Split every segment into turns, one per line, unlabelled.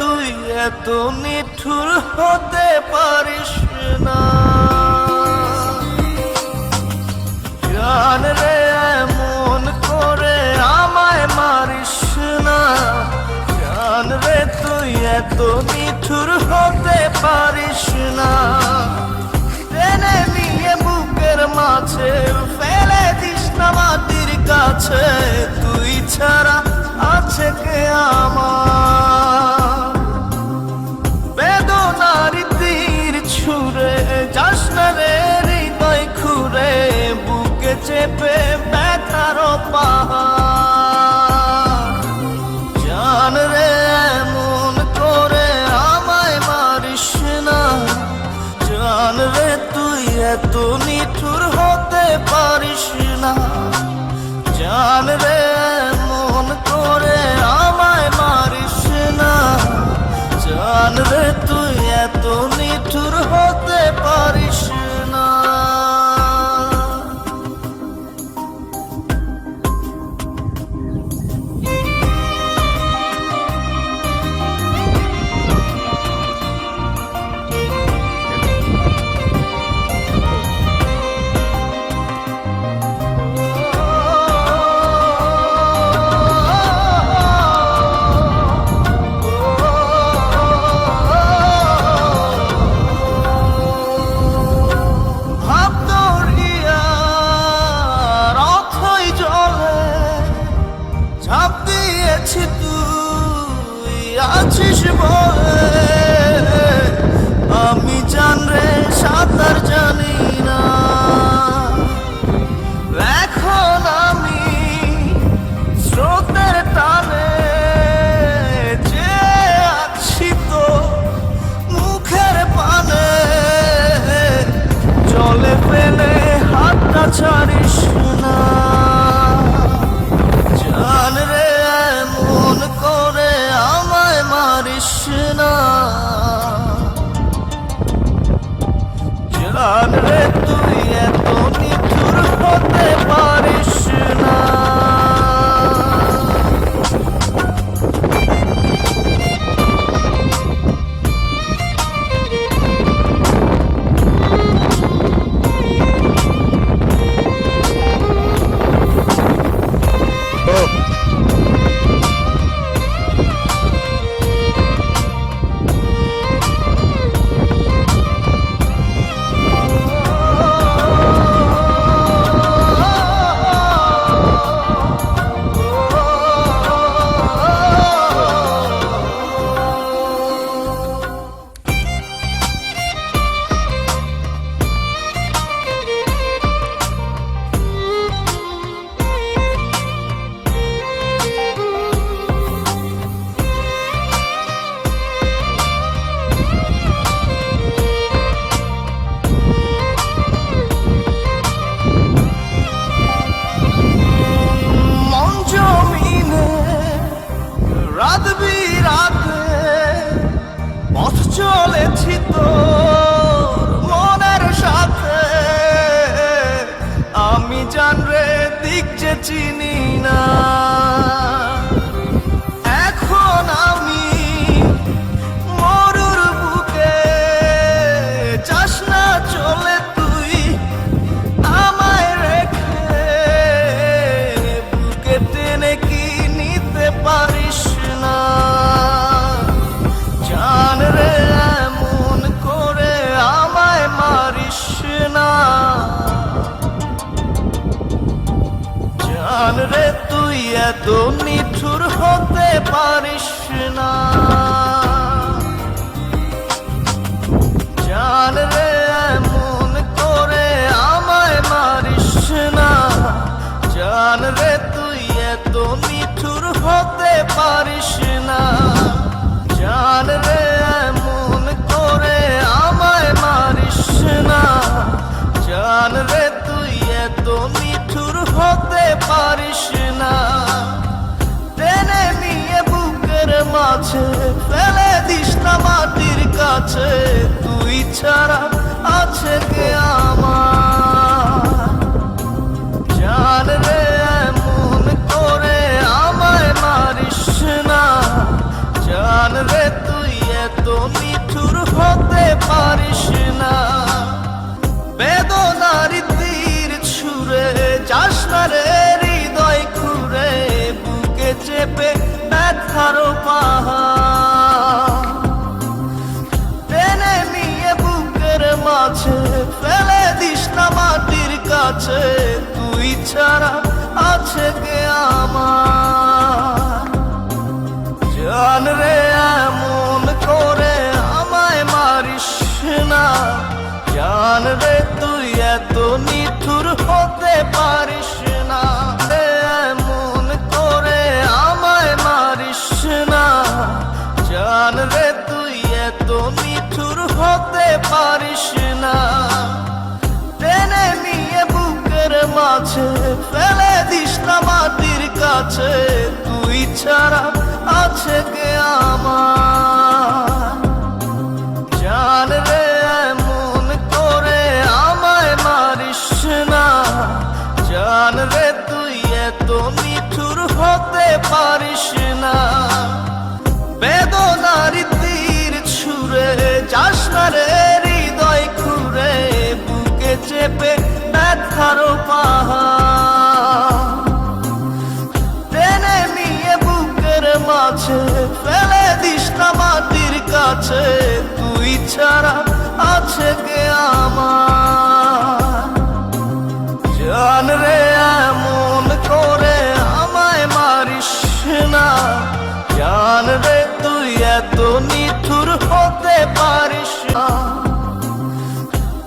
তুই এত নিঠুর হতে পারিস না। জান রে এমন করে আমায় মারিস না। জান রে তুই এত নিঠুর হতে পারিস না। টেনে নিয়ে বুকের মাঝে ফেলে দিস না মাটির কাছে। তুই ছাড়া আছে কে আমার? বেদনার তীর ছুঁড়ে যাস না রে হৃদয় খুঁড়ে, বুকে চেপে ব্যথার পাহাড়। জান রে এমন করে আমায় মারিস না। জান রে তুই এত নিঠুর হতে পারিস না। জান রে এমন করে আমায় মারিস না। জান রে তুই এত নিঠুর হতে পারিস না। ঝাঁপ দিয়েছি তুই আছিস বলে, আমি জান রে সাঁতার জানি না। এখন আমি স্রোতের টানে যে আছি তো মুখের পানে। জলে ফেলে হাতটা ছাড়িস না। জান রে এমন করে আমায় মারিস না। জান রে তুই এত নিঠুর হতে পারিস না। রাত বিরাতে পথ চলেছি তোর মনের সাথে। আমি জান রে দিক যে চিনি না। এখন আমি মরুর বুকে, যাস না চলে তুই আমায় রেখে। বুকে টেনে কি নিতে পারিস না? জান রে এমন করে আমায় মারিস না। জান রে তুই এত নিঠুর হতে পারিস না। জান রে এমন করে আমায় মারিস না। জান রে তুই এত নিঠুর হতে পারিস না। জান রে এমন করে আমায় মারিস না। জান রে তুই এত নিঠুর হতে পারিস না। টেনে নিয়ে বুকের মাঝে ফেলে দিস না মাটির কাছে। তুই ছাড়া আছে কে আমার? জান রে এমন করে আমায় মারিস না। জান রে তুই কাছে, তুই ছাড়া আছে কে আমার? জান রে এমন করে আমায় মারিস না, জান রে তুই এত নিঠুর হতে পারিস না। এমন করে আমায় মারিস না, জান রে তুই এত নিঠুর হতে পারিস না। টেনে নিয়ে বুকের মাঝে ফেলে দিস না মাটির কাছে, তুই ছাড়া আছে কে আমার? জান রে এমন করে আমায় মারিস না, জান রে তুই এত নিঠুর হতে পারিস না। বেদনার তীর ছুঁড়ে যাস না রে হৃদয় খুঁড়ে, বুকে চেপে ব্যথার পাহাড় টেনে নিয়ে বুকের মাঝে ফেলে দিস না মাটির কাছে, তুই ছাড়া আছে কে আমার? জান রে এমন করে আমায় মারিস না, জান রে তুই এত নিঠুর হতে পারিস না।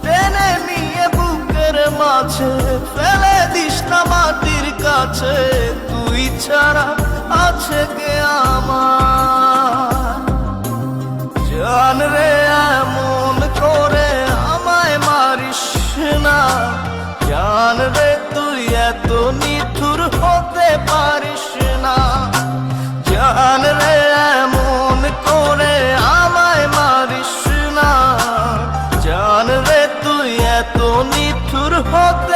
টেনে নিয়ে বুকের মাঝে ফেলে দিস না মাটির কাছে, তুই ছাড়া আছে কে আমার? জান রে এমন করে আমায় মারিস না, জান রে তুই এত নিঠুর হতে পারিস না। জান রে এমন করে আমায় মারিস না, জান রে তুই এত নিঠুর হতে